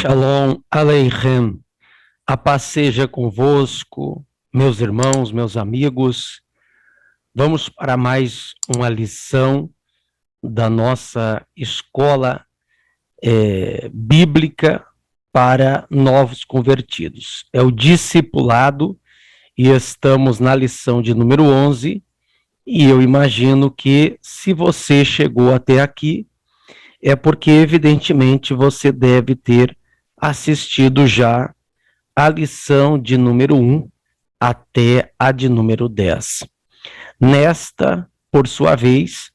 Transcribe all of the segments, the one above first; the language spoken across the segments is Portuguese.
Shalom Aleichem, a paz seja convosco, meus irmãos, meus amigos. Vamos para mais uma lição da nossa escola bíblica para novos convertidos. É o discipulado e estamos na lição de número 11 e eu imagino que se você chegou até aqui é porque evidentemente você deve ter assistido já a lição de número 1 até a de número 10. Nesta, por sua vez,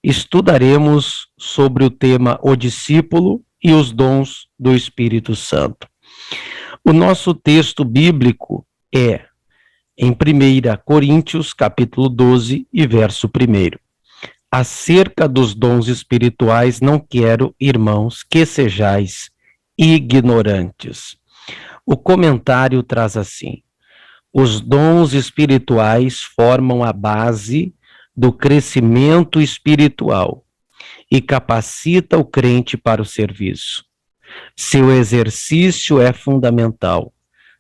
estudaremos sobre o tema O Discípulo e os Dons do Espírito Santo. O nosso texto bíblico é em 1 Coríntios, capítulo 12 e verso 1. Acerca dos dons espirituais, não quero, irmãos, que sejais ignorantes. O comentário traz assim: os dons espirituais formam a base do crescimento espiritual e capacita o crente para o serviço. Seu exercício é fundamental,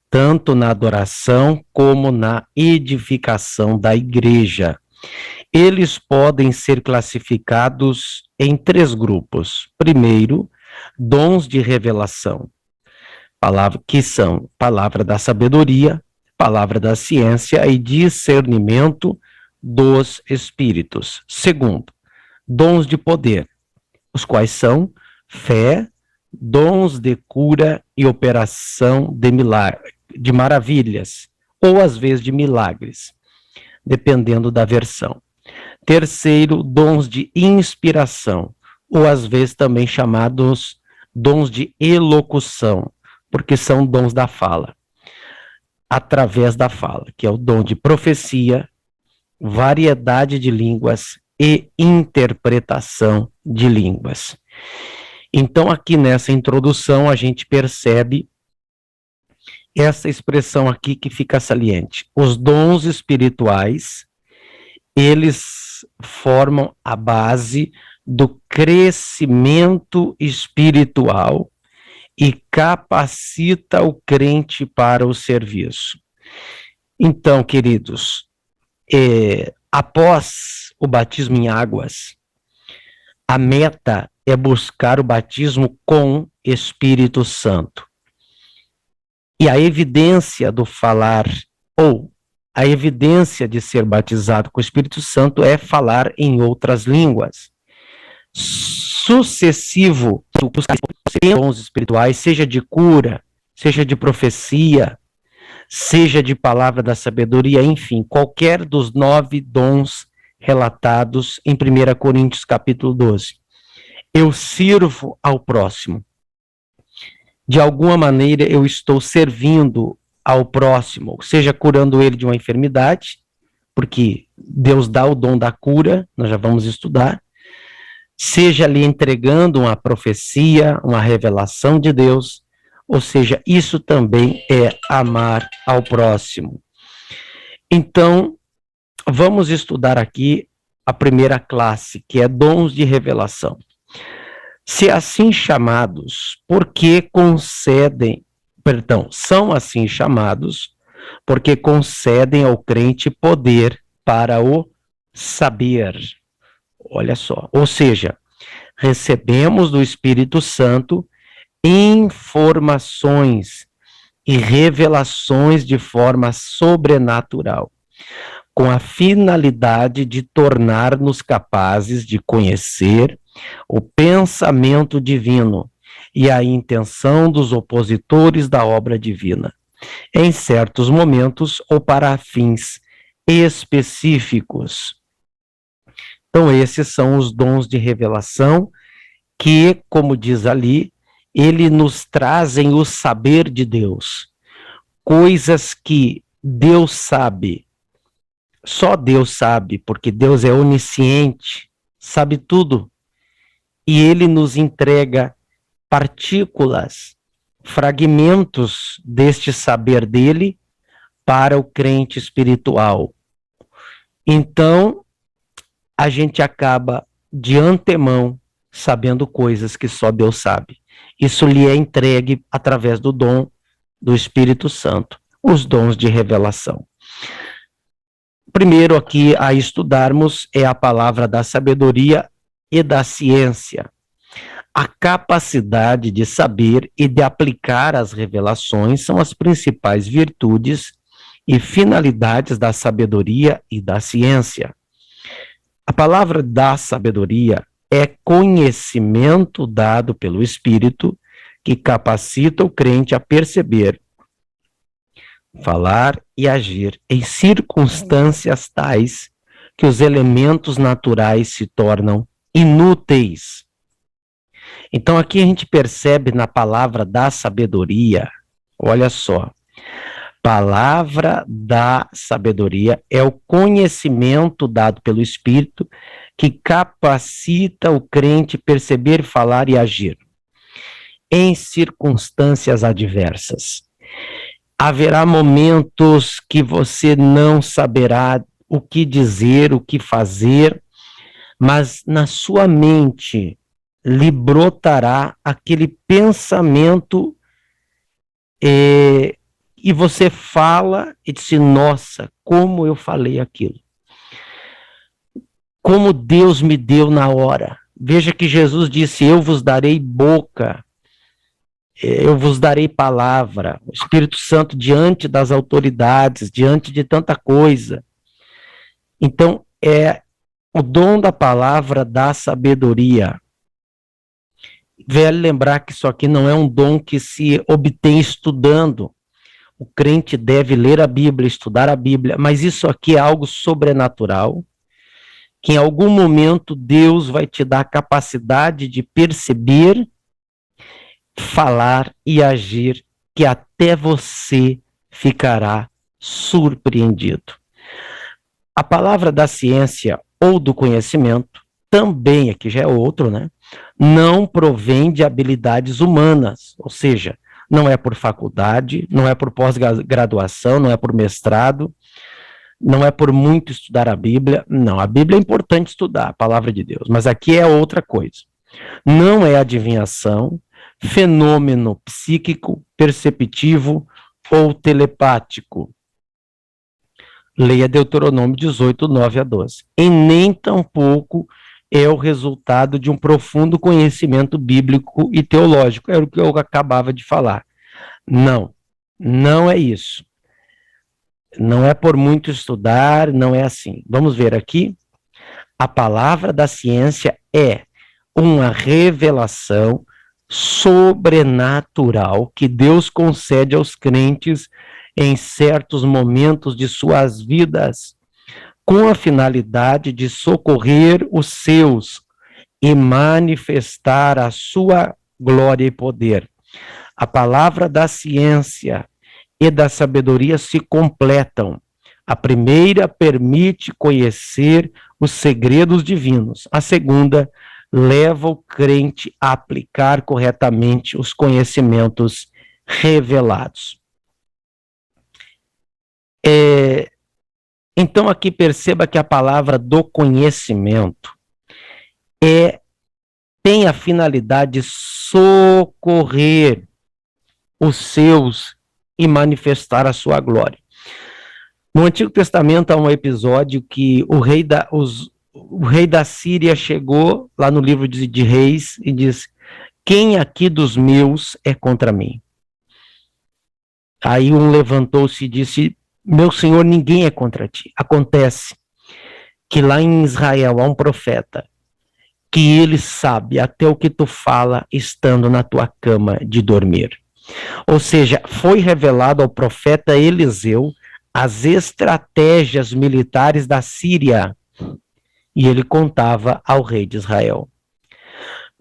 tanto na adoração como na edificação da igreja. Eles podem ser classificados em 3 grupos. Primeiro, dons de revelação, que são palavra da sabedoria, palavra da ciência e discernimento dos espíritos. Segundo, dons de poder, os quais são fé, dons de cura e operação de maravilhas, ou às vezes de milagres, dependendo da versão. Terceiro, dons de inspiração, ou às vezes também chamados dons de elocução, porque são dons da fala, através da fala, que é o dom de profecia, variedade de línguas e interpretação de línguas. Então, aqui nessa introdução, a gente percebe essa expressão aqui que fica saliente. Os dons espirituais, eles formam a base do crescimento espiritual e capacita o crente para o serviço. Então, queridos, após o batismo em águas, a meta é buscar o batismo com Espírito Santo. E a evidência do falar, ou a evidência de ser batizado com o Espírito Santo é falar em outras línguas. Sucessivo dos dons espirituais, seja de cura, seja de profecia, seja de palavra da sabedoria, enfim, qualquer dos 9 dons relatados em 1 Coríntios capítulo 12. Eu sirvo ao próximo. De alguma maneira eu estou servindo ao próximo, seja curando ele de uma enfermidade, porque Deus dá o dom da cura, nós já vamos estudar, seja lhe entregando uma profecia, uma revelação de Deus, ou seja, isso também é amar ao próximo. Então, vamos estudar aqui a primeira classe, que é dons de revelação. Se assim chamados, são assim chamados, porque concedem ao crente poder para o saber. Olha só, ou seja, recebemos do Espírito Santo informações e revelações de forma sobrenatural, com a finalidade de tornar-nos capazes de conhecer o pensamento divino e a intenção dos opositores da obra divina, em certos momentos ou para fins específicos. Então, esses são os dons de revelação que, como diz ali, ele nos trazem o saber de Deus, coisas que Deus sabe, só Deus sabe, porque Deus é onisciente, sabe tudo, e ele nos entrega partículas, fragmentos deste saber dele para o crente espiritual. Então, a gente acaba de antemão sabendo coisas que só Deus sabe. Isso lhe é entregue através do dom do Espírito Santo, os dons de revelação. Primeiro aqui a estudarmos é a palavra da sabedoria e da ciência. A capacidade de saber e de aplicar as revelações são as principais virtudes e finalidades da sabedoria e da ciência. A palavra da sabedoria é conhecimento dado pelo Espírito que capacita o crente a perceber, falar e agir em circunstâncias tais que os elementos naturais se tornam inúteis. Então aqui a gente percebe na palavra da sabedoria, olha só, palavra da sabedoria é o conhecimento dado pelo Espírito que capacita o crente a perceber, falar e agir em circunstâncias adversas. Haverá momentos que você não saberá o que dizer, o que fazer, mas na sua mente lhe brotará aquele pensamento e você fala e diz, nossa, como eu falei aquilo. Como Deus me deu na hora. Veja que Jesus disse, eu vos darei boca, eu vos darei palavra. O Espírito Santo diante das autoridades, diante de tanta coisa. Então, é o dom da palavra da sabedoria. Vale lembrar que isso aqui não é um dom que se obtém estudando. O crente deve ler a Bíblia, estudar a Bíblia, mas isso aqui é algo sobrenatural, que em algum momento Deus vai te dar a capacidade de perceber, falar e agir, que até você ficará surpreendido. A palavra da ciência ou do conhecimento, também, aqui já é outro, né? Não provém de habilidades humanas, ou seja, não é por faculdade, não é por pós-graduação, não é por mestrado, não é por muito estudar a Bíblia, não, a Bíblia é importante estudar, a palavra de Deus, mas aqui é outra coisa. Não é adivinhação, fenômeno psíquico, perceptivo ou telepático. Leia Deuteronômio 18, 9 a 12. E nem tampouco é o resultado de um profundo conhecimento bíblico e teológico, era o que eu acabava de falar. Não, não é isso. Não é por muito estudar, não é assim. Vamos ver aqui. A palavra da ciência é uma revelação sobrenatural que Deus concede aos crentes em certos momentos de suas vidas, com a finalidade de socorrer os seus e manifestar a sua glória e poder. A palavra da ciência e da sabedoria se completam. A primeira permite conhecer os segredos divinos. A segunda leva o crente a aplicar corretamente os conhecimentos revelados. Então aqui perceba que a palavra do conhecimento tem a finalidade de socorrer os seus e manifestar a sua glória. No Antigo Testamento há um episódio que o rei da Síria chegou lá no livro de Reis e diz, quem aqui dos meus é contra mim? Aí um levantou-se e disse, meu senhor, ninguém é contra ti. Acontece que lá em Israel há um profeta que ele sabe até o que tu fala estando na tua cama de dormir. Ou seja, foi revelado ao profeta Eliseu as estratégias militares da Síria e ele contava ao rei de Israel.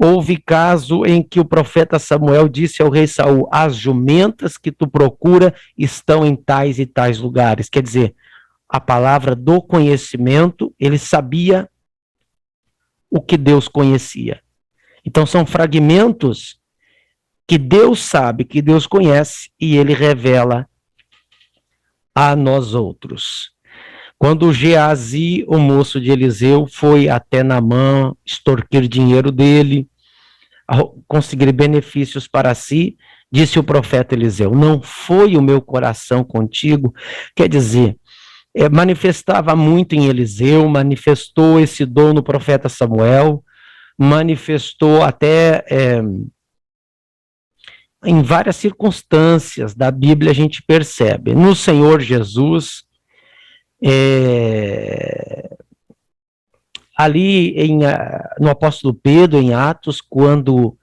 Houve caso em que o profeta Samuel disse ao rei Saul, as jumentas que tu procura estão em tais e tais lugares. Quer dizer, a palavra do conhecimento, ele sabia o que Deus conhecia. Então são fragmentos que Deus sabe, que Deus conhece, e ele revela a nós outros. Quando Geazi, o moço de Eliseu, foi até Naamã extorquir dinheiro dele, conseguir benefícios para si, disse o profeta Eliseu: não foi o meu coração contigo? Quer dizer, manifestava muito em Eliseu, manifestou esse dom no profeta Samuel, manifestou até em várias circunstâncias da Bíblia a gente percebe. No Senhor Jesus, ali no apóstolo Pedro, em Atos, quando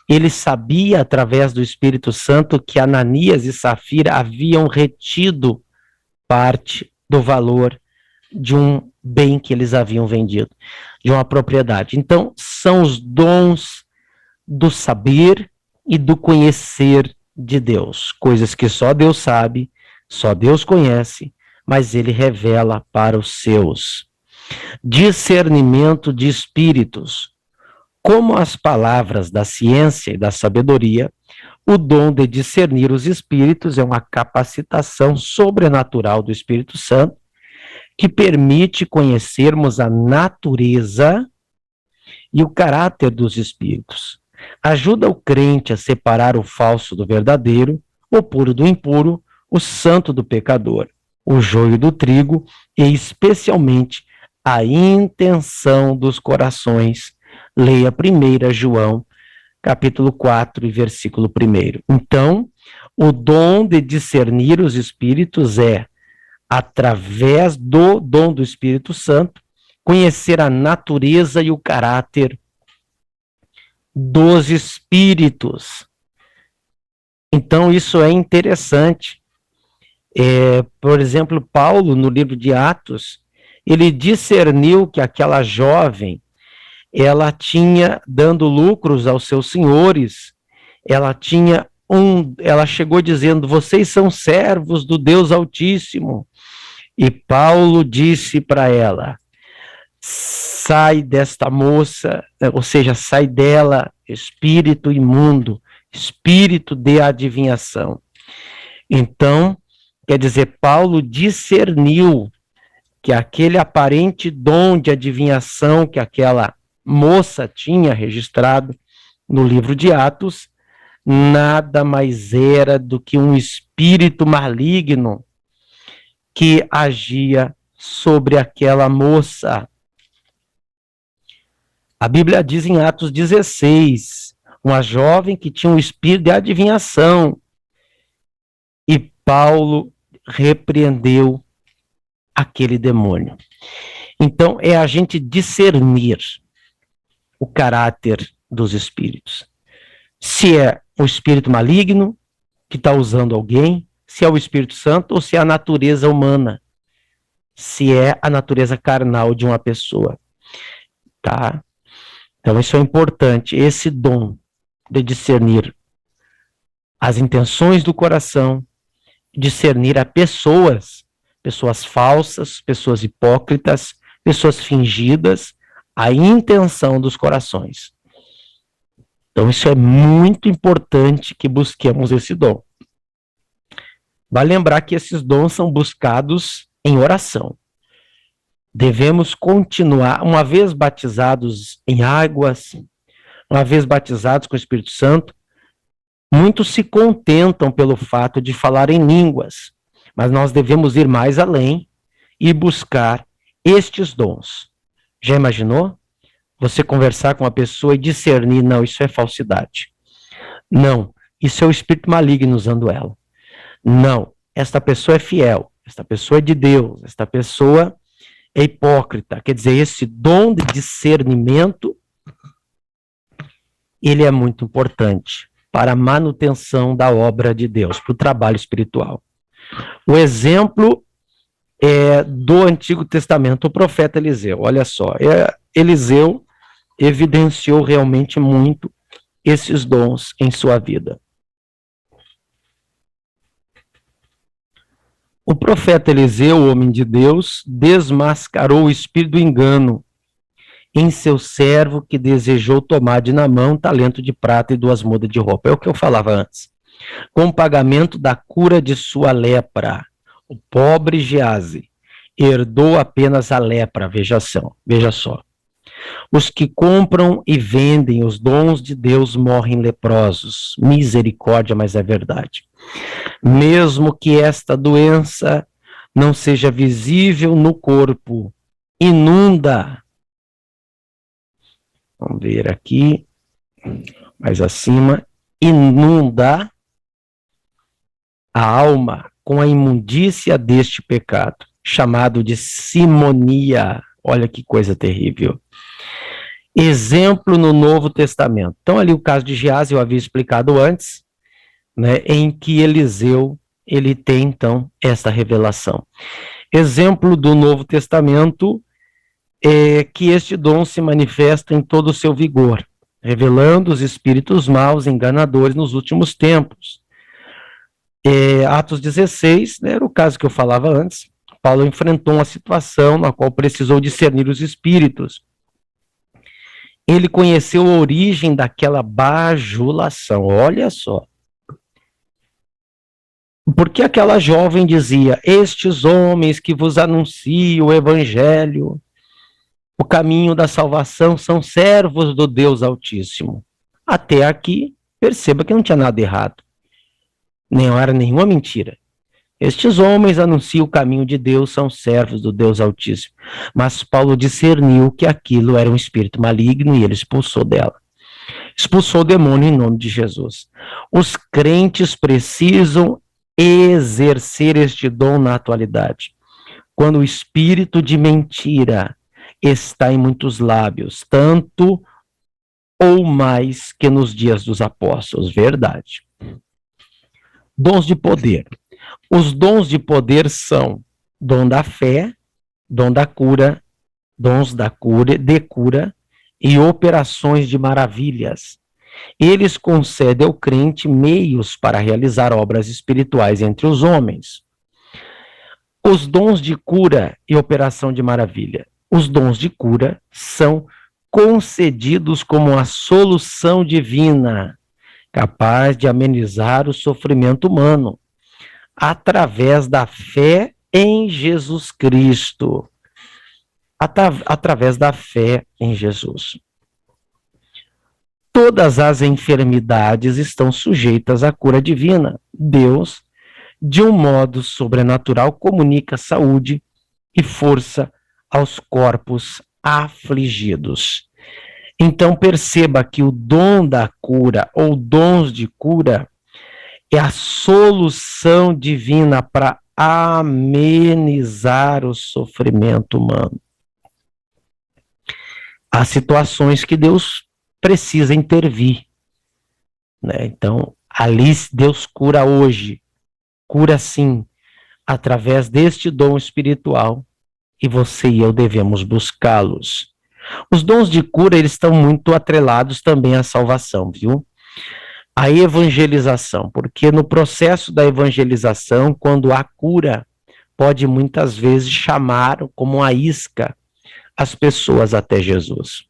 ele sabia, através do Espírito Santo, que Ananias e Safira haviam retido parte do valor de um bem que eles haviam vendido, de uma propriedade. Então, são os dons do saber e do conhecer de Deus, coisas que só Deus sabe, só Deus conhece, mas ele revela para os seus. Discernimento de espíritos. Como as palavras da ciência e da sabedoria, o dom de discernir os espíritos é uma capacitação sobrenatural do Espírito Santo que permite conhecermos a natureza e o caráter dos espíritos. Ajuda o crente a separar o falso do verdadeiro, o puro do impuro, o santo do pecador, o joio do trigo e, especialmente, a intenção dos corações. Leia 1 João, capítulo 4 e versículo 1. Então, o dom de discernir os espíritos é, através do dom do Espírito Santo, conhecer a natureza e o caráter dos espíritos. Então, isso é interessante. Por exemplo, Paulo, no livro de Atos, ele discerniu que aquela jovem, ela tinha, dando lucros aos seus senhores, ela chegou dizendo: vocês são servos do Deus Altíssimo. E Paulo disse para ela: sai desta moça, ou seja, sai dela, espírito imundo, espírito de adivinhação. Então, quer dizer, Paulo discerniu que aquele aparente dom de adivinhação que aquela moça tinha registrado no livro de Atos, nada mais era do que um espírito maligno que agia sobre aquela moça. A Bíblia diz em Atos 16, uma jovem que tinha um espírito de adivinhação, e Paulo repreendeu aquele demônio. Então, é a gente discernir o caráter dos espíritos. Se é o espírito maligno que está usando alguém, se é o Espírito Santo ou se é a natureza humana, se é a natureza carnal de uma pessoa. Tá? Então, isso é importante, esse dom de discernir as intenções do coração, discernir a pessoas falsas, pessoas hipócritas, pessoas fingidas, a intenção dos corações. Então, isso é muito importante que busquemos esse dom. Vale lembrar que esses dons são buscados em oração. Devemos continuar, uma vez batizados em águas, uma vez batizados com o Espírito Santo, muitos se contentam pelo fato de falar em línguas, mas nós devemos ir mais além e buscar estes dons. Já imaginou? Você conversar com uma pessoa e discernir: não, isso é falsidade. Não, isso é o espírito maligno usando ela. Não, esta pessoa é fiel, esta pessoa é de Deus, esta pessoa é hipócrita. Quer dizer, esse dom de discernimento, ele é muito importante para a manutenção da obra de Deus, para o trabalho espiritual. O exemplo é do Antigo Testamento, o profeta Eliseu. Olha só, Eliseu evidenciou realmente muito esses dons em sua vida. O profeta Eliseu, o homem de Deus, desmascarou o espírito do engano em seu servo que desejou tomar de Naamã um talento de prata e 2 mudas de roupa. É o que eu falava antes. Com o pagamento da cura de sua lepra, o pobre Geazi herdou apenas a lepra, veja só. Os que compram e vendem os dons de Deus morrem leprosos. Misericórdia, mas é verdade. Mesmo que esta doença não seja visível no corpo, inunda. Vamos ver aqui, mais acima. Inunda a alma com a imundícia deste pecado, chamado de simonia. Olha que coisa terrível. Exemplo no Novo Testamento. Então, ali o caso de Geazi, eu havia explicado antes, né, em que Eliseu, ele tem, então, essa revelação. Exemplo do Novo Testamento é que este dom se manifesta em todo o seu vigor, revelando os espíritos maus, enganadores nos últimos tempos. Atos 16, né, era o caso que eu falava antes. Paulo enfrentou uma situação na qual precisou discernir os espíritos. Ele conheceu a origem daquela bajulação, olha só. Porque aquela jovem dizia: estes homens que vos anunciam o evangelho, o caminho da salvação, são servos do Deus Altíssimo. Até aqui, perceba que não tinha nada errado. Não era nenhuma mentira. Estes homens anunciam o caminho de Deus, são servos do Deus Altíssimo. Mas Paulo discerniu que aquilo era um espírito maligno e ele expulsou dela. Expulsou o demônio em nome de Jesus. Os crentes precisam exercer este dom na atualidade. Quando o espírito de mentira está em muitos lábios, tanto ou mais que nos dias dos apóstolos, verdade. Dons de poder. Os dons de poder são dom da fé, dom da cura, dons da cura, de cura e operações de maravilhas. Eles concedem ao crente meios para realizar obras espirituais entre os homens. Os dons de cura e operação de maravilha. Os dons de cura são concedidos como uma solução divina, capaz de amenizar o sofrimento humano, através da fé em Jesus Cristo. Através da fé em Jesus. Todas as enfermidades estão sujeitas à cura divina. Deus, de um modo sobrenatural, comunica saúde e força aos corpos afligidos. Então perceba que o dom da cura ou dons de cura é a solução divina para amenizar o sofrimento humano. Há situações que Deus precisa intervir, né? Então, ali Deus cura hoje, cura sim, através deste dom espiritual, e você e eu devemos buscá-los. Os dons de cura, eles estão muito atrelados também à salvação, viu? A evangelização, porque no processo da evangelização, quando há cura, pode muitas vezes chamar como uma isca as pessoas até Jesus.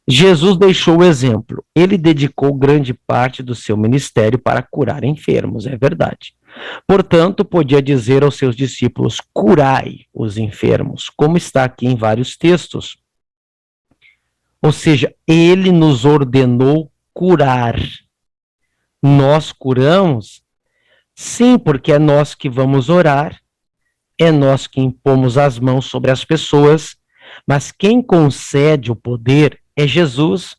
Jesus deixou o exemplo. Ele dedicou grande parte do seu ministério para curar enfermos, é verdade. Portanto, podia dizer aos seus discípulos: curai os enfermos, como está aqui em vários textos. Ou seja, ele nos ordenou curar. Nós curamos? Sim, porque é nós que vamos orar, é nós que impomos as mãos sobre as pessoas, mas quem concede o poder é Jesus.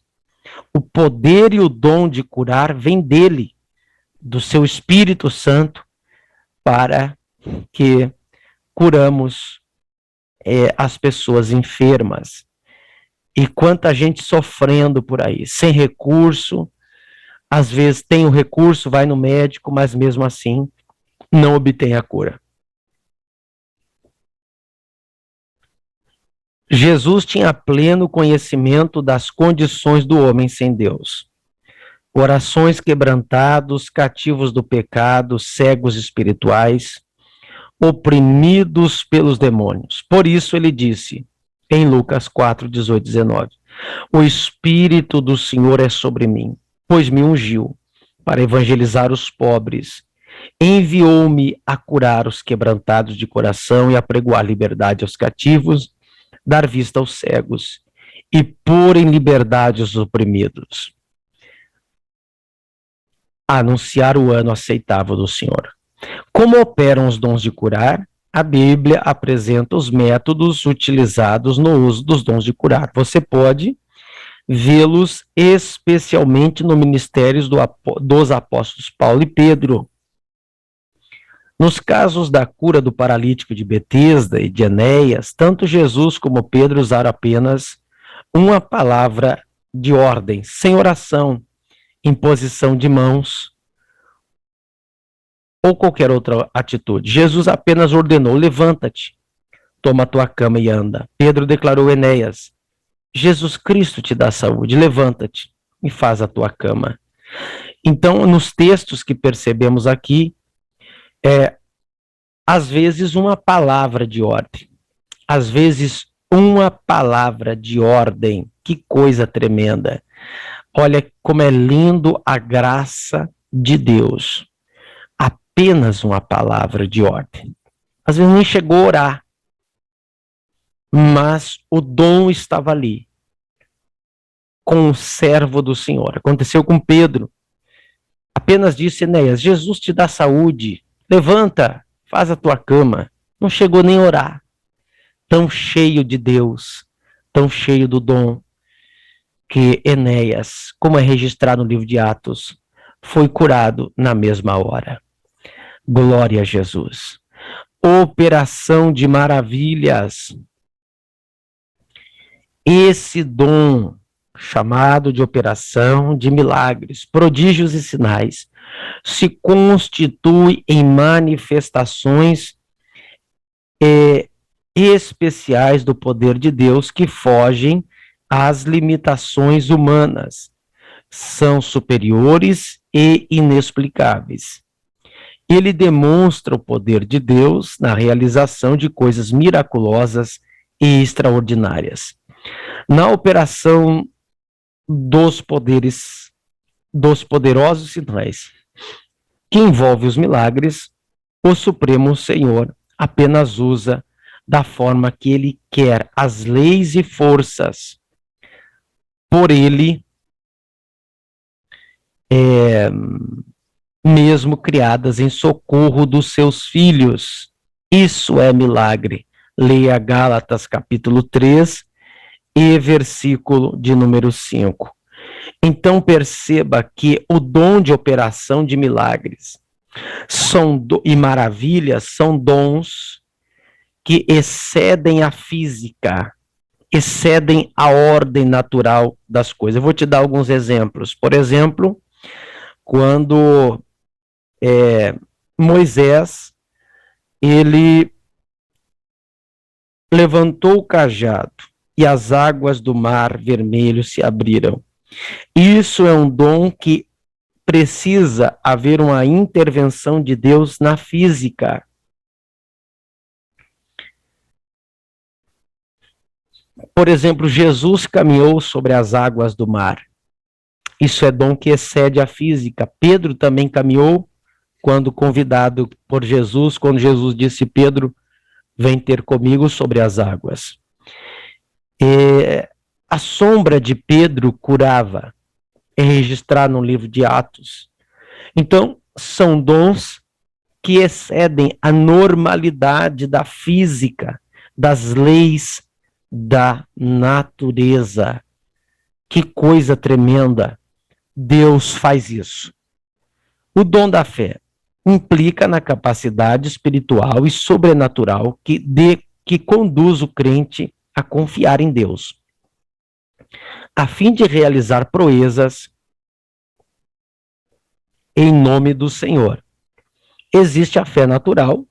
O poder e o dom de curar vem dele, do seu Espírito Santo, para que curamos as pessoas enfermas. E quanta gente sofrendo por aí, sem recurso, às vezes tem o recurso, vai no médico, mas mesmo assim não obtém a cura. Jesus tinha pleno conhecimento das condições do homem sem Deus. Corações quebrantados, cativos do pecado, cegos espirituais, oprimidos pelos demônios. Por isso ele disse, em Lucas 4, 18, 19, o Espírito do Senhor é sobre mim, pois me ungiu para evangelizar os pobres, Enviou-me a curar os quebrantados de coração e a pregoar liberdade aos cativos, dar vista aos cegos e pôr em liberdade os oprimidos. Anunciar o ano aceitável do Senhor. Como operam os dons de curar? A Bíblia apresenta os métodos utilizados no uso dos dons de curar. Você pode vê-los especialmente no ministério dos apóstolos Paulo e Pedro. Nos casos da cura do paralítico de Betesda e de Enéas, tanto Jesus como Pedro usaram apenas uma palavra de ordem, sem oração, imposição de mãos ou qualquer outra atitude. Jesus apenas ordenou: levanta-te, toma a tua cama e anda. Pedro declarou a Enéas: Jesus Cristo te dá saúde, levanta-te e faz a tua cama. Então, nos textos que percebemos aqui, às vezes uma palavra de ordem, às vezes uma palavra de ordem, que coisa tremenda. Olha como é lindo a graça de Deus. Apenas uma palavra de ordem. Às vezes nem chegou a orar, mas o dom estava ali, com o servo do Senhor. Aconteceu com Pedro. Apenas disse: Enéas, Jesus te dá saúde, levanta, faz a tua cama. Não chegou nem a orar. Tão cheio de Deus, tão cheio do dom, que Enéas, como é registrado no livro de Atos, foi curado na mesma hora. Glória a Jesus. Operação de maravilhas. Esse dom, chamado de operação de milagres, prodígios e sinais, se constitui em manifestações especiais do poder de Deus que fogem às limitações humanas. São superiores e inexplicáveis. Ele demonstra o poder de Deus na realização de coisas miraculosas e extraordinárias. Na operação dos poderosos sinais que envolve os milagres, o Supremo Senhor apenas usa da forma que ele quer as leis e forças por ele mesmo criadas em socorro dos seus filhos. Isso é milagre. Leia Gálatas capítulo 3 e versículo de número 5. Então perceba que o dom de operação de milagres e maravilhas são dons que excedem a física, excedem a ordem natural das coisas. Eu vou te dar alguns exemplos. Por exemplo, quando Moisés, ele levantou o cajado e as águas do Mar Vermelho se abriram. Isso é um dom que precisa haver uma intervenção de Deus na física. Por exemplo, Jesus caminhou sobre as águas do mar. Isso é dom que excede a física. Pedro também caminhou quando convidado por Jesus, quando Jesus disse: Pedro, vem ter comigo sobre as águas. A sombra de Pedro curava, é registrado no livro de Atos. Então, são dons que excedem a normalidade da física, das leis da natureza. Que coisa tremenda! Deus faz isso. O dom da fé implica na capacidade espiritual e sobrenatural que conduz o crente a confiar em Deus, a fim de realizar proezas em nome do Senhor. Existe a fé natural,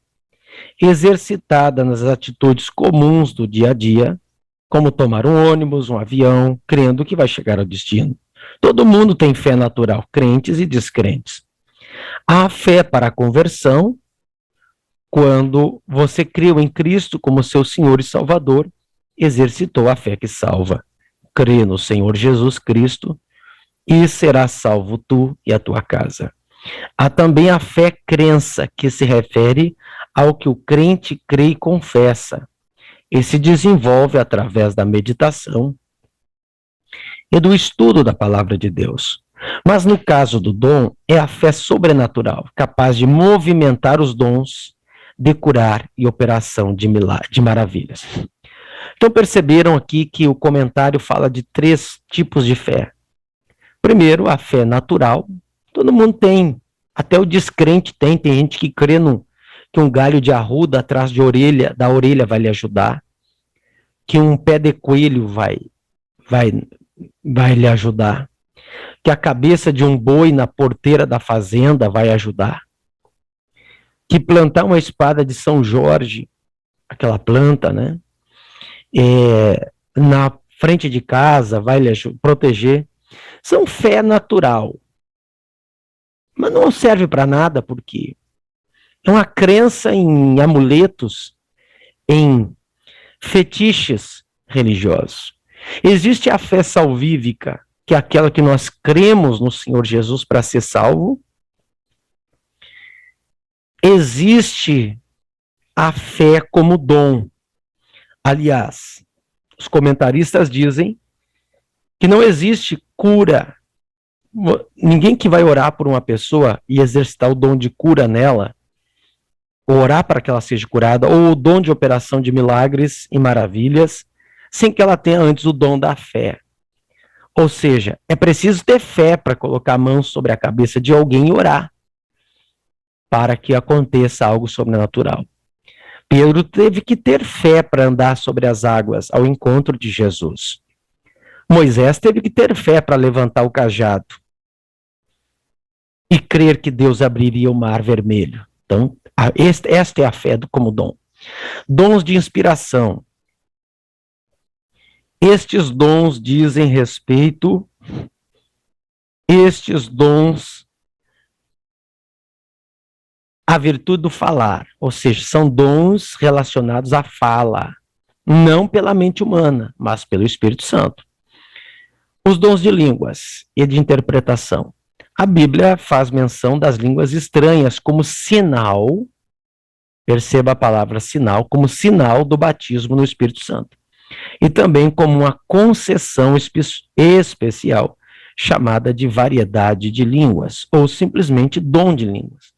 exercitada nas atitudes comuns do dia a dia, como tomar um ônibus, um avião, crendo que vai chegar ao destino. Todo mundo tem fé natural, crentes e descrentes. Há fé para a conversão, quando você creu em Cristo como seu Senhor e Salvador, exercitou a fé que salva. Crê no Senhor Jesus Cristo e serás salvo tu e a tua casa. Há também a fé-crença, que se refere ao que o crente crê e confessa, e se desenvolve através da meditação e do estudo da palavra de Deus. Mas no caso do dom, é a fé sobrenatural, capaz de movimentar os dons de curar e operação de maravilhas. Então perceberam aqui que o comentário fala de 3 tipos de fé. Primeiro, a fé natural. Todo mundo tem, até o descrente tem gente que crê que um galho de arruda atrás da orelha vai lhe ajudar, que um pé de coelho vai lhe ajudar, que a cabeça de um boi na porteira da fazenda vai ajudar, que plantar uma espada de São Jorge, aquela planta, né, na frente de casa vai lhe proteger. São fé natural, mas não serve para nada, porque é uma crença em amuletos, em fetiches religiosos. Existe a fé salvífica, que é aquela que nós cremos no Senhor Jesus para ser salvo. Existe a fé como dom. Aliás, os comentaristas dizem que não existe cura. Ninguém que vai orar por uma pessoa e exercitar o dom de cura nela, ou orar para que ela seja curada, ou o dom de operação de milagres e maravilhas, sem que ela tenha antes o dom da fé. Ou seja, é preciso ter fé para colocar a mão sobre a cabeça de alguém e orar, para que aconteça algo sobrenatural. Pedro teve que ter fé para andar sobre as águas ao encontro de Jesus. Moisés teve que ter fé para levantar o cajado e crer que Deus abriria o mar vermelho. Então, esta é a fé como dom. Dons de inspiração. Estes dons dizem respeito, à virtude do falar, ou seja, são dons relacionados à fala, não pela mente humana, mas pelo Espírito Santo. Os dons de línguas e de interpretação. A Bíblia faz menção das línguas estranhas como sinal, perceba a palavra sinal, como sinal do batismo no Espírito Santo. E também como uma concessão especial, chamada de variedade de línguas, ou simplesmente dom de línguas.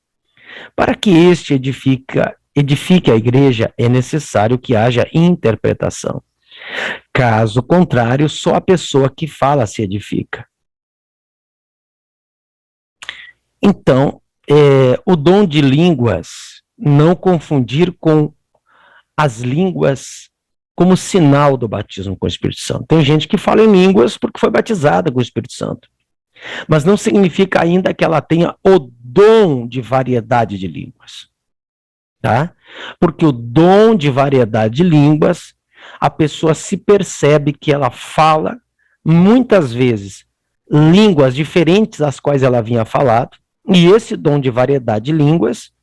Para que este edifique a igreja, é necessário que haja interpretação. Caso contrário, só a pessoa que fala se edifica. Então, o dom de línguas, não confundir com as línguas como sinal do batismo com o Espírito Santo. Tem gente que fala em línguas porque foi batizada com o Espírito Santo, mas não significa ainda que ela tenha o dom de variedade de línguas, tá? Porque o dom de variedade de línguas, a pessoa se percebe que ela fala, muitas vezes, línguas diferentes às quais ela havia falado, e esse dom de variedade de línguas,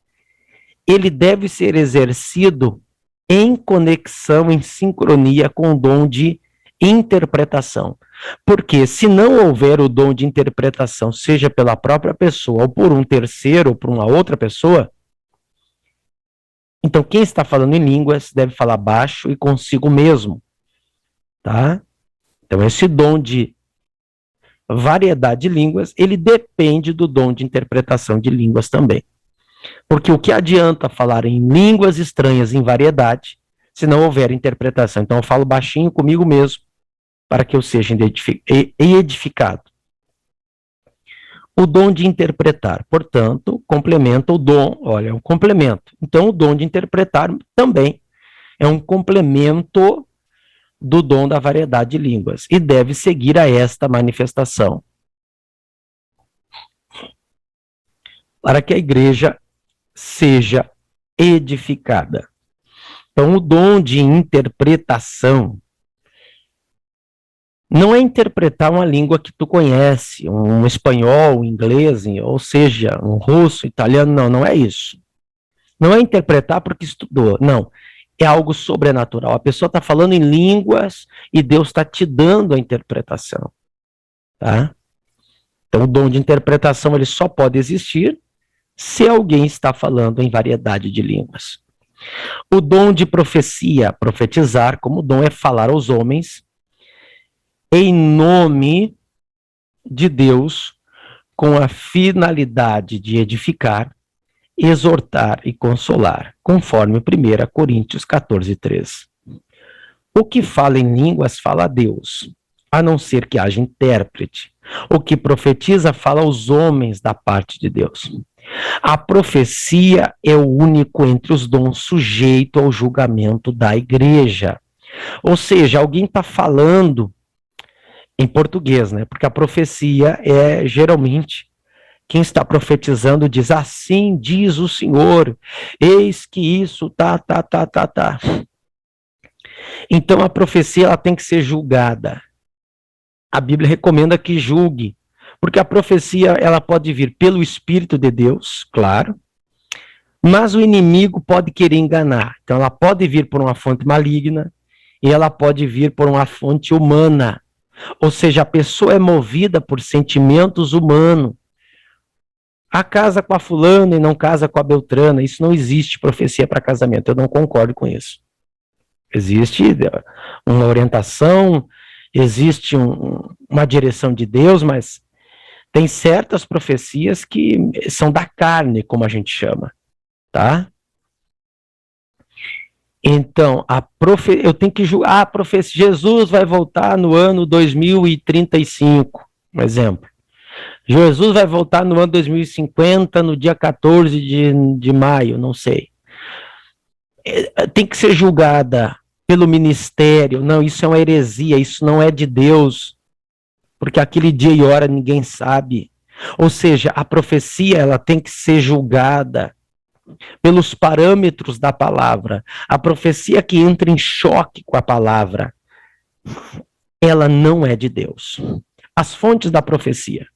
ele deve ser exercido em conexão, em sincronia com o dom de interpretação. Porque se não houver o dom de interpretação, seja pela própria pessoa, ou por um terceiro, ou por uma outra pessoa, então quem está falando em línguas deve falar baixo e consigo mesmo, tá? Então esse dom de variedade de línguas, ele depende do dom de interpretação de línguas também. Porque o que adianta falar em línguas estranhas em variedade, se não houver interpretação? Então eu falo baixinho comigo mesmo, para que eu seja edificado. O dom de interpretar, portanto, complementa o dom, olha, é um complemento. Então o dom de interpretar também é um complemento do dom da variedade de línguas, e deve seguir a esta manifestação, para que a igreja seja edificada. Então, o dom de interpretação não é interpretar uma língua que tu conhece, um espanhol, um inglês, ou seja, um russo, italiano, não é isso. Não é interpretar porque estudou, não. É algo sobrenatural. A pessoa está falando em línguas e Deus está te dando a interpretação, tá? Então, o dom de interpretação ele só pode existir se alguém está falando em variedade de línguas. O dom de profecia, profetizar, como dom é falar aos homens em nome de Deus, com a finalidade de edificar, exortar e consolar, conforme 1 Coríntios 14:3. O que fala em línguas fala a Deus, a não ser que haja intérprete. O que profetiza fala aos homens da parte de Deus. A profecia é o único entre os dons sujeito ao julgamento da igreja. Ou seja, alguém está falando em português, né? Porque a profecia é geralmente quem está profetizando diz: assim diz o Senhor, eis que isso tá. Então a profecia ela tem que ser julgada. A Bíblia recomenda que julgue, porque a profecia ela pode vir pelo Espírito de Deus, claro, mas o inimigo pode querer enganar. Então ela pode vir por uma fonte maligna e ela pode vir por uma fonte humana. Ou seja, a pessoa é movida por sentimentos humanos. A casa com a fulana e não casa com a beltrana. Isso não existe profecia para casamento. Eu não concordo com isso. Existe uma orientação, existe uma direção de Deus, mas tem certas profecias que são da carne, como a gente chama, tá? Então, eu tenho que julgar, a profecia, Jesus vai voltar no ano 2035, um exemplo. Jesus vai voltar no ano 2050, no dia 14 de maio, não sei. Tem que ser julgada pelo ministério. Não, isso é uma heresia, isso não é de Deus, porque aquele dia e hora ninguém sabe. Ou seja, a profecia ela tem que ser julgada pelos parâmetros da palavra. A profecia que entra em choque com a palavra, ela não é de Deus. As fontes da profecia.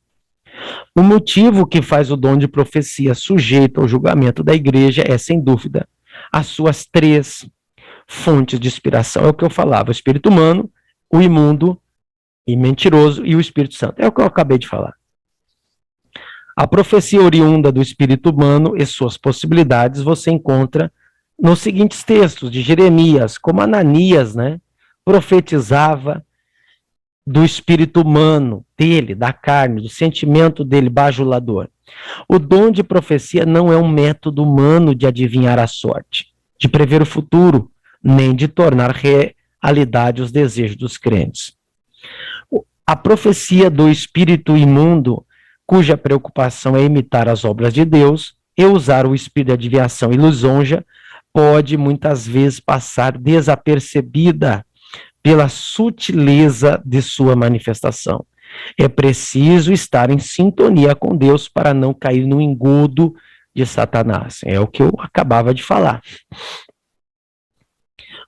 O motivo que faz o dom de profecia sujeito ao julgamento da igreja é, sem dúvida, as suas três fontes de inspiração. É o que eu falava: o espírito humano, o imundo e mentiroso e o Espírito Santo. É o que eu acabei de falar. A profecia oriunda do espírito humano e suas possibilidades você encontra nos seguintes textos de Jeremias, como Ananias, né, profetizava do espírito humano, dele, da carne, do sentimento dele, bajulador. O dom de profecia não é um método humano de adivinhar a sorte, de prever o futuro, nem de tornar realidade os desejos dos crentes. A profecia do espírito imundo, cuja preocupação é imitar as obras de Deus e usar o espírito de adivinhação e lisonja, pode muitas vezes passar desapercebida pela sutileza de sua manifestação. É preciso estar em sintonia com Deus para não cair no engodo de Satanás. É o que eu acabava de falar.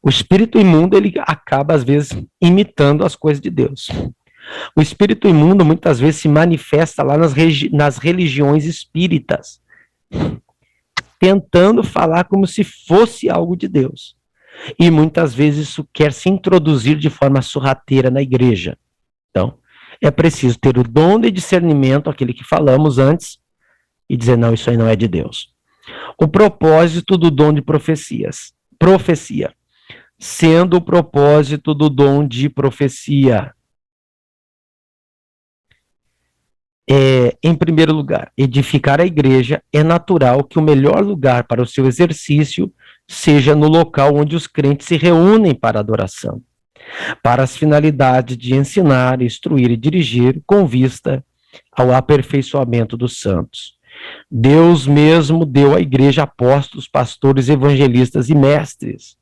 O espírito imundo, ele acaba, às vezes, imitando as coisas de Deus. O espírito imundo, muitas vezes, se manifesta lá nas religiões espíritas, tentando falar como se fosse algo de Deus. E muitas vezes isso quer se introduzir de forma sorrateira na igreja. Então, é preciso ter o dom de discernimento, aquele que falamos antes, e dizer: não, isso aí não é de Deus. O propósito do dom de profecia, sendo o propósito do dom de profecia, em primeiro lugar, edificar a igreja. É natural que o melhor lugar para o seu exercício seja no local onde os crentes se reúnem para adoração, para as finalidades de ensinar, instruir e dirigir, com vista ao aperfeiçoamento dos santos. Deus mesmo deu à igreja apóstolos, pastores, evangelistas e mestres.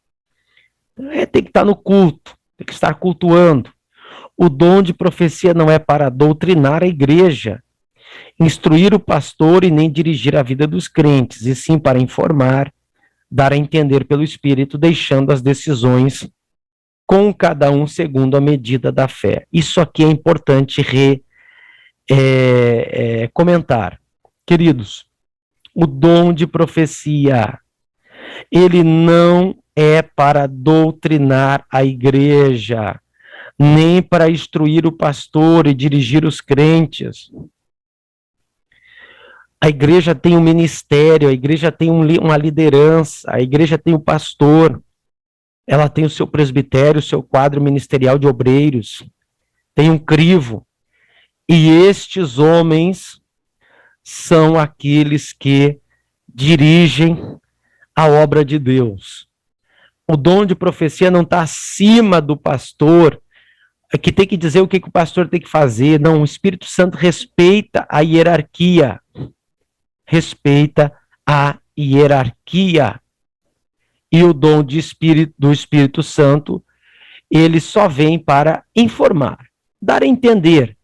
Tem que estar no culto, tem que estar cultuando. O dom de profecia não é para doutrinar a igreja, instruir o pastor e nem dirigir a vida dos crentes, e sim para informar, dar a entender pelo Espírito, deixando as decisões com cada um segundo a medida da fé. Isso aqui é importante comentar. Queridos, o dom de profecia, ele não é para doutrinar a igreja, nem para instruir o pastor e dirigir os crentes. A igreja tem um ministério, a igreja tem uma liderança, a igreja tem um pastor, ela tem o seu presbitério, o seu quadro ministerial de obreiros, tem um crivo. E estes homens são aqueles que dirigem a obra de Deus. O dom de profecia não está acima do pastor, que tem que dizer o que o pastor tem que fazer. Não, o Espírito Santo respeita a hierarquia. Respeita a hierarquia. E o dom do Espírito Santo, ele só vem para informar, dar a entender,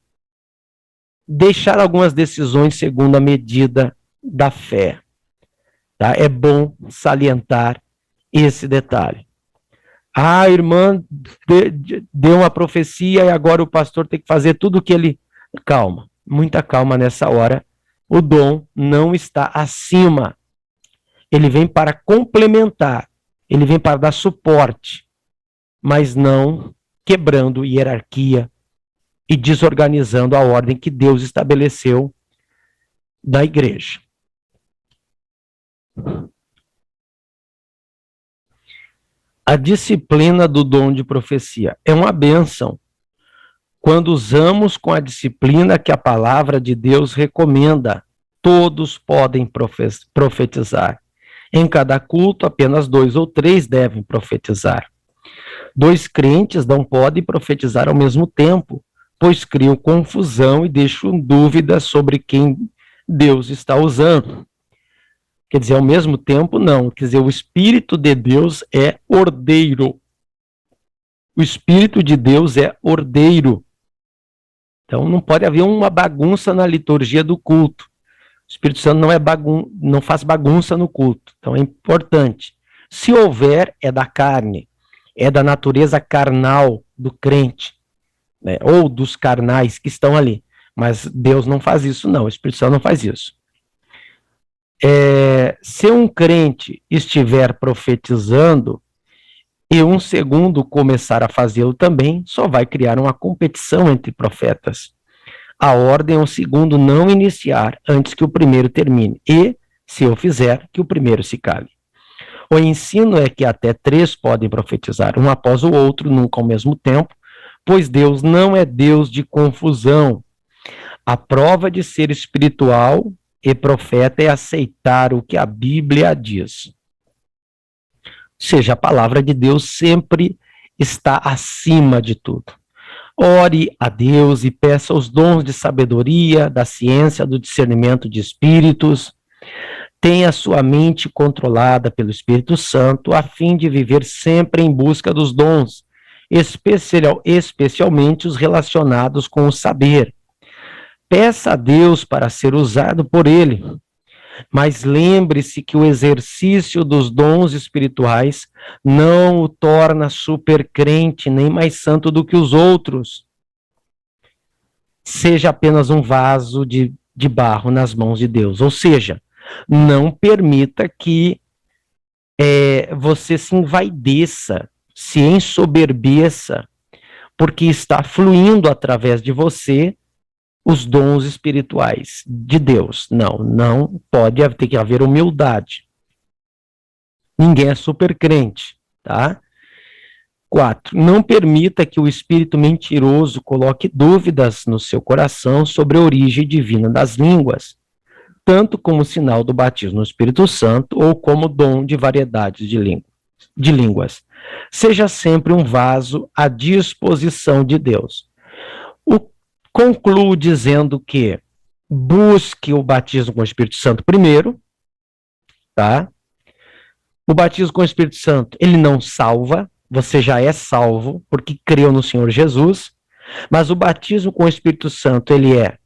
deixar algumas decisões segundo a medida da fé. Tá? É bom salientar esse detalhe. A irmã deu uma profecia e agora o pastor tem que fazer tudo o que ele... Calma, muita calma nessa hora. O dom não está acima. Ele vem para complementar, ele vem para dar suporte, mas não quebrando hierarquia e desorganizando a ordem que Deus estabeleceu da igreja. A disciplina do dom de profecia é uma bênção quando usamos com a disciplina que a palavra de Deus recomenda. Todos podem profetizar. Em cada culto, apenas 2 ou 3 devem profetizar. 2 crentes não podem profetizar ao mesmo tempo, pois criam confusão e deixam dúvidas sobre quem Deus está usando. Quer dizer, ao mesmo tempo, não. Quer dizer, o Espírito de Deus é ordeiro. O Espírito de Deus é ordeiro. Então, não pode haver uma bagunça na liturgia do culto. O Espírito Santo não faz bagunça no culto. Então, é importante. Se houver, é da carne. É da natureza carnal do crente, né? Ou dos carnais que estão ali. Mas Deus não faz isso, não. O Espírito Santo não faz isso. Se um crente estiver profetizando e um segundo começar a fazê-lo também, só vai criar uma competição entre profetas. A ordem é o segundo não iniciar antes que o primeiro termine, e, se eu fizer, que o primeiro se cale. O ensino é que até 3 podem profetizar, um após o outro, nunca ao mesmo tempo, pois Deus não é Deus de confusão. A prova de ser espiritual e profeta é aceitar o que a Bíblia diz. Ou seja, a palavra de Deus sempre está acima de tudo. Ore a Deus e peça os dons de sabedoria, da ciência, do discernimento de espíritos. Tenha sua mente controlada pelo Espírito Santo, a fim de viver sempre em busca dos dons, especialmente os relacionados com o saber. Peça a Deus para ser usado por Ele, mas lembre-se que o exercício dos dons espirituais não o torna super crente, nem mais santo do que os outros. Seja apenas um vaso de barro nas mãos de Deus. Ou seja, não permita que você se envaideça, se ensoberbeça, porque está fluindo através de você os dons espirituais de Deus. Não pode ter que haver humildade. Ninguém é super crente, tá? 4. Não permita que o espírito mentiroso coloque dúvidas no seu coração sobre a origem divina das línguas, tanto como sinal do batismo no Espírito Santo ou como dom de variedades de línguas. Seja sempre um vaso à disposição de Deus. Concluo dizendo que busque o batismo com o Espírito Santo primeiro, tá? O batismo com o Espírito Santo, ele não salva, você já é salvo, porque creu no Senhor Jesus, mas o batismo com o Espírito Santo, ele é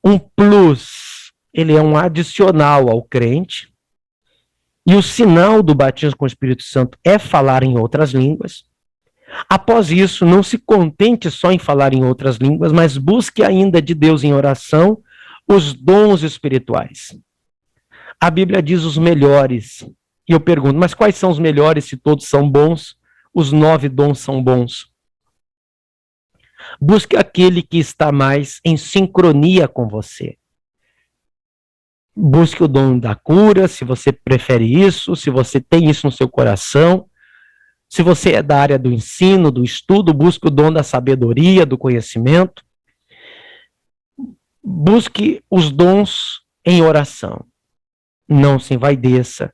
um plus, ele é um adicional ao crente, e o sinal do batismo com o Espírito Santo é falar em outras línguas. Após isso, não se contente só em falar em outras línguas, mas busque ainda de Deus em oração os dons espirituais. A Bíblia diz os melhores. E eu pergunto, mas quais são os melhores se todos são bons? Os 9 dons são bons. Busque aquele que está mais em sincronia com você. Busque o dom da cura, se você prefere isso, se você tem isso no seu coração. Se você é da área do ensino, do estudo, busque o dom da sabedoria, do conhecimento. Busque os dons em oração. Não se envaideça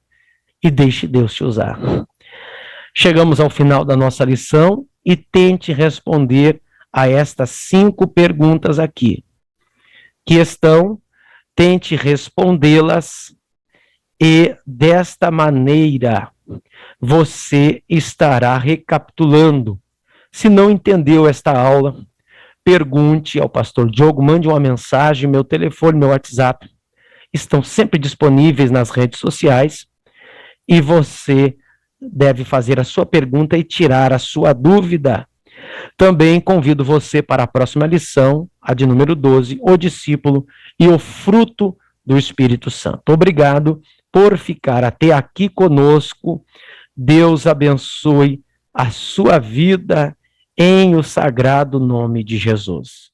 e deixe Deus te usar. Chegamos ao final da nossa lição e tente responder a estas 5 perguntas aqui, que estão, tente respondê-las e desta maneira você estará recapitulando. Se não entendeu esta aula, pergunte ao pastor Diogo, mande uma mensagem, meu telefone, meu WhatsApp, estão sempre disponíveis nas redes sociais e você deve fazer a sua pergunta e tirar a sua dúvida. Também convido você para a próxima lição, a de número 12, o discípulo e o fruto do Espírito Santo. Obrigado por ficar até aqui conosco. Deus abençoe a sua vida em o sagrado nome de Jesus.